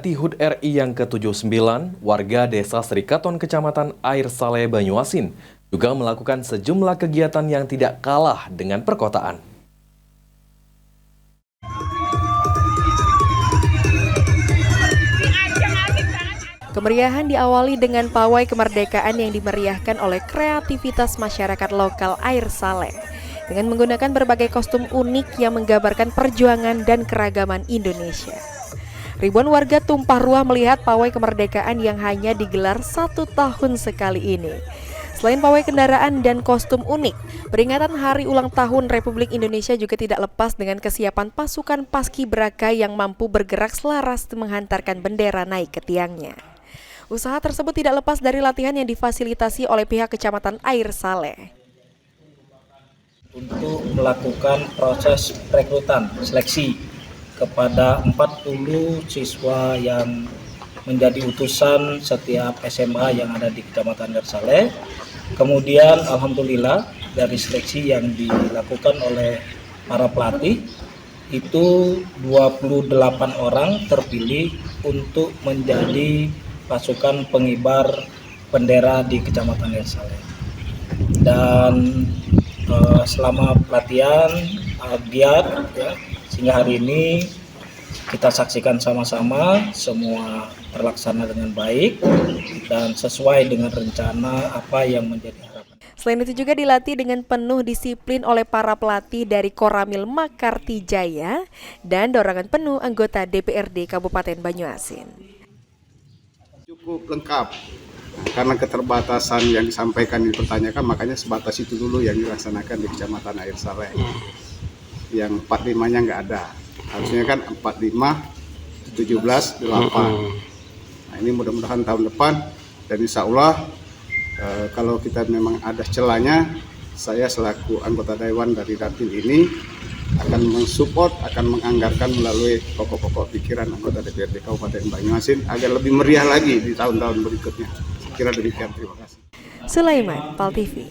Memperingati HUT RI yang ke-79, warga Desa Serikaton, Kecamatan Air Saleh, Banyuasin juga melakukan sejumlah kegiatan yang tidak kalah dengan perkotaan. Kemeriahan diawali dengan pawai kemerdekaan yang dimeriahkan oleh kreativitas masyarakat lokal Air Saleh dengan menggunakan berbagai kostum unik yang menggambarkan perjuangan dan keragaman Indonesia. Ribuan warga tumpah ruah melihat pawai kemerdekaan yang hanya digelar 1 tahun sekali ini. Selain pawai kendaraan dan kostum unik, peringatan Hari Ulang Tahun Republik Indonesia juga tidak lepas dengan kesiapan pasukan Paskibraka yang mampu bergerak selaras menghantarkan bendera naik ke tiangnya. Usaha tersebut tidak lepas dari latihan yang difasilitasi oleh pihak Kecamatan Air Saleh. Untuk melakukan proses perekrutan seleksi kepada 40 siswa yang menjadi utusan setiap SMA yang ada di Kecamatan Air Saleh. Kemudian alhamdulillah dari seleksi yang dilakukan oleh para pelatih itu 28 orang terpilih untuk menjadi pasukan pengibar bendera di Kecamatan Air Saleh. Dan selama pelatihan giat ya, sehingga hari ini kita saksikan sama-sama semua terlaksana dengan baik dan sesuai dengan rencana apa yang menjadi harapan. Selain itu juga dilatih dengan penuh disiplin oleh para pelatih dari Koramil Makarti Jaya dan dorongan penuh anggota DPRD Kabupaten Banyuasin. Cukup lengkap. Karena keterbatasan yang disampaikan dipertanyakan, makanya sebatas itu dulu yang dilaksanakan di Kecamatan Air Saleh. Yang 45-nya nggak ada. Harusnya kan 45, 17, 8. Nah ini mudah-mudahan tahun depan dan insya Allah kalau kita memang ada celahnya, saya selaku anggota Dewan dari Dapil ini akan mensupport, akan menganggarkan melalui pokok-pokok pikiran anggota DPRD Kabupaten Banyuasin agar lebih meriah lagi di tahun-tahun berikutnya. Kira demikian, terima kasih. Sulaiman, PAL TV.